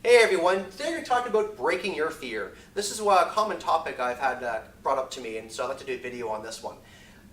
Hey everyone, today we're talking about breaking your fear. This is a common topic I've had brought up to me, and so I'd like to do a video on this one.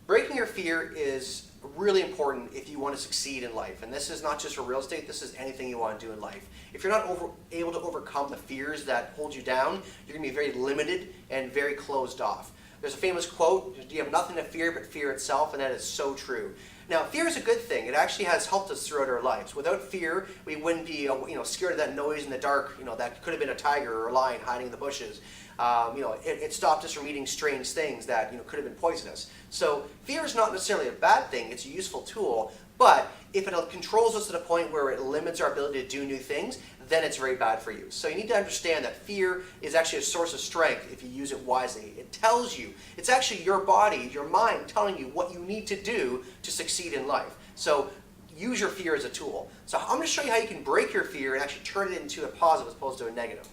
Breaking your fear is really important if you want to succeed in life, and this is not just for real estate, this is anything you want to do in life. If you're not able to overcome the fears that hold you down, you're going to be very limited and very closed off. There's a famous quote, you have nothing to fear but fear itself, and that is so true. Now, fear is a good thing. It actually has helped us throughout our lives. Without fear, we wouldn't be scared of that noise in the dark, that could have been a tiger or a lion hiding in the bushes. It stopped us from eating strange things that could have been poisonous. So fear is not necessarily a bad thing. It's a useful tool. But if it controls us to the point where it limits our ability to do new things, then it's very bad for you. So you need to understand that fear is actually a source of strength if you use it wisely. It tells you, it's actually your body, your mind telling you what you need to do to succeed in life. So use your fear as a tool. So I'm going to show you how you can break your fear and actually turn it into a positive as opposed to a negative.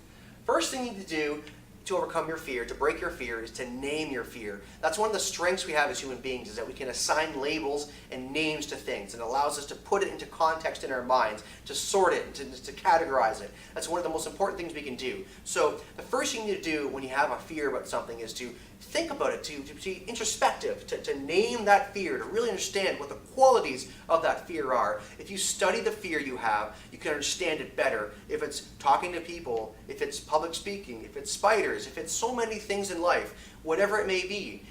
First thing you need to do to overcome your fear, to break your fear, is to name your fear. That's one of the strengths we have as human beings, is that we can assign labels and names to things. It allows us to put it into context in our minds, to sort it, to categorize it. That's one of the most important things we can do. So the first thing you need to do when you have a fear about something is to think about it, to be introspective, to name that fear, to really understand what the qualities of that fear are. If you study the fear you have, you can understand it better. If it's talking to people, if it's public speaking, if it's spiders, if it's so many things in life, whatever it may be,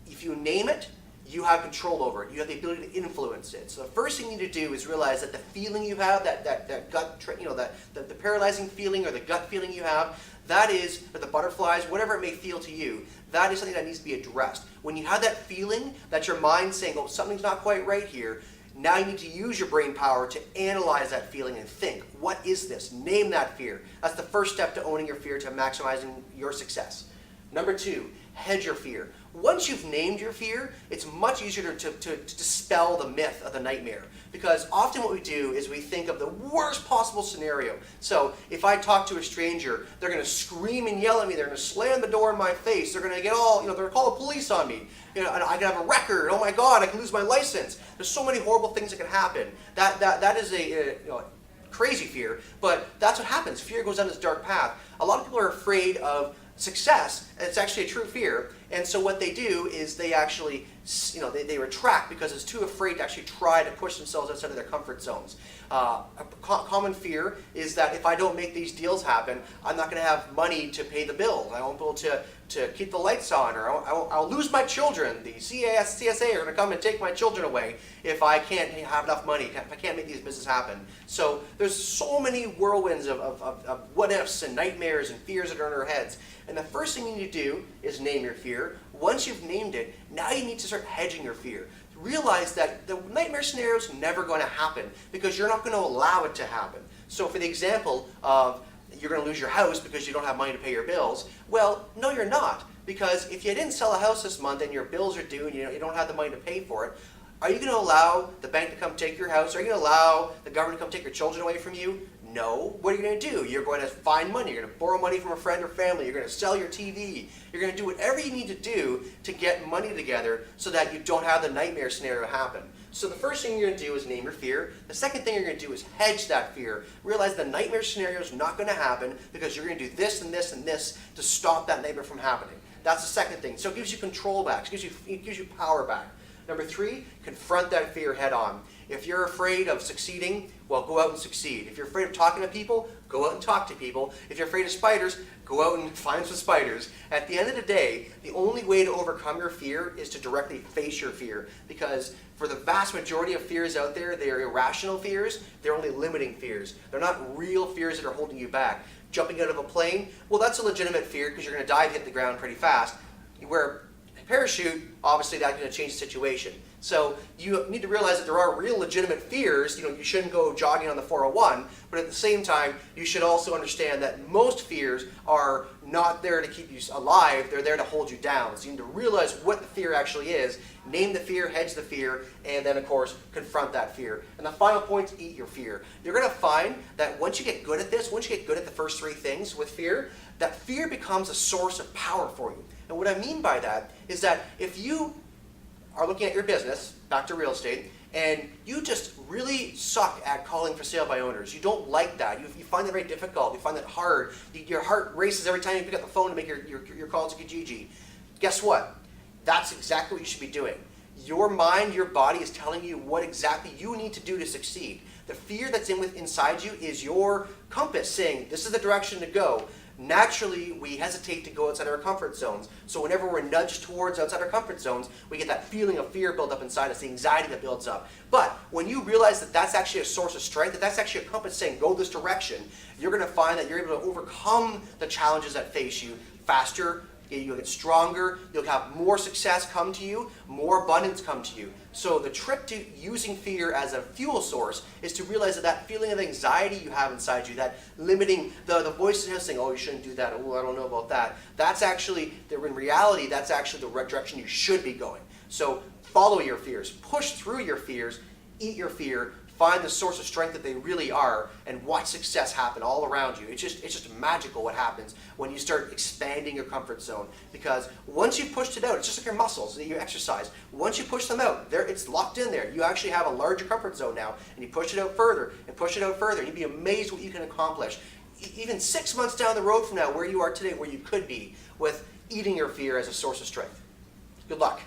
if you name it, you have control over it. You have the ability to influence it. So the first thing you need to do is realize that the feeling you have, that gut, the paralyzing feeling or the gut feeling you have, that is, or the butterflies, whatever it may feel to you, that is something that needs to be addressed. When you have that feeling, that's your mind saying, oh, something's not quite right here, now you need to use your brain power to analyze that feeling and think, what is this? Name that fear. That's the first step to owning your fear, to maximizing your success. Number two, hedge your fear. Once you've named your fear, it's much easier to dispel the myth of the nightmare. Because often what we do is we think of the worst possible scenario. So if I talk to a stranger, they're going to scream and yell at me. They're going to slam the door in my face. They're going to get all, they're going to call the police on me. And I can have a record. Oh my God, I can lose my license. There's so many horrible things that can happen. That is a crazy fear, but that's what happens. Fear goes down this dark path. A lot of people are afraid of success, and it's actually a true fear. And so what they do is they actually, they retract because it's too afraid to actually try to push themselves outside of their comfort zones. A common fear is that if I don't make these deals happen, I'm not going to have money to pay the bills. I won't be able to keep the lights on, or I'll lose my children. The CSA are going to come and take my children away if I can't have enough money, if I can't make these businesses happen. So there's so many whirlwinds of what ifs and nightmares and fears that are in our heads. And the first thing you need to do is name your fear. Once you've named it, now you need to start hedging your fear. Realize that the nightmare scenario is never going to happen because you're not going to allow it to happen. So for the example of you're going to lose your house because you don't have money to pay your bills, well, no, you're not. Because if you didn't sell a house this month and your bills are due and you don't have the money to pay for it, are you going to allow the bank to come take your house? Are you going to allow the government to come take your children away from you? No. What are you going to do? You're going to find money. You're going to borrow money from a friend or family. You're going to sell your TV. You're going to do whatever you need to do to get money together so that you don't have the nightmare scenario happen. So the first thing you're going to do is name your fear. The second thing you're going to do is hedge that fear. Realize the nightmare scenario is not going to happen because you're going to do this and this and this to stop that nightmare from happening. That's the second thing. So it gives you control back. It gives you power back. Number three, confront that fear head on. If you're afraid of succeeding, well, go out and succeed. If you're afraid of talking to people, go out and talk to people. If you're afraid of spiders, go out and find some spiders. At the end of the day, the only way to overcome your fear is to directly face your fear. Because for the vast majority of fears out there, they are irrational fears. They're only limiting fears. They're not real fears that are holding you back. Jumping out of a plane, well, that's a legitimate fear because you're going to dive, hit the ground pretty fast. Where parachute, obviously that's going to change the situation. So you need to realize that there are real legitimate fears. You shouldn't go jogging on the 401, but at the same time, you should also understand that most fears are not there to keep you alive, they're there to hold you down. So you need to realize what the fear actually is, name the fear, hedge the fear, and then of course, confront that fear. And the final point is eat your fear. You're going to find that once you get good at this, once you get good at the first three things with fear, that fear becomes a source of power for you. And what I mean by that is that if you are looking at your business back to real estate, and you just really suck at calling for sale by owners. You don't like that. You find that very difficult. You find that hard. Your heart races every time you pick up the phone to make your call to Kijiji. Guess what? That's exactly what you should be doing. Your mind, your body is telling you what exactly you need to do to succeed. The fear that's inside you is your compass saying, this is the direction to go. Naturally, we hesitate to go outside our comfort zones. So whenever we're nudged towards outside our comfort zones, we get that feeling of fear build up inside us, the anxiety that builds up. But when you realize that that's actually a source of strength, that that's actually a compass saying, go this direction, you're going to find that you're able to overcome the challenges that face you faster. You'll get stronger, you'll have more success come to you, more abundance come to you. So the trick to using fear as a fuel source is to realize that that feeling of anxiety you have inside you, that limiting, the voice in your head saying, oh, you shouldn't do that, oh, I don't know about that. That's actually, in reality, that's actually the right direction you should be going. So follow your fears, push through your fears, eat your fear, find the source of strength that they really are, and watch success happen all around you. It's just magical what happens when you start expanding your comfort zone. Because once you've pushed it out, it's just like your muscles that you exercise. Once you push them out, it's locked in there. You actually have a larger comfort zone now, and you push it out further and push it out further. And you'd be amazed what you can accomplish. Even 6 months down the road from now, where you are today, where you could be, with eating your fear as a source of strength. Good luck.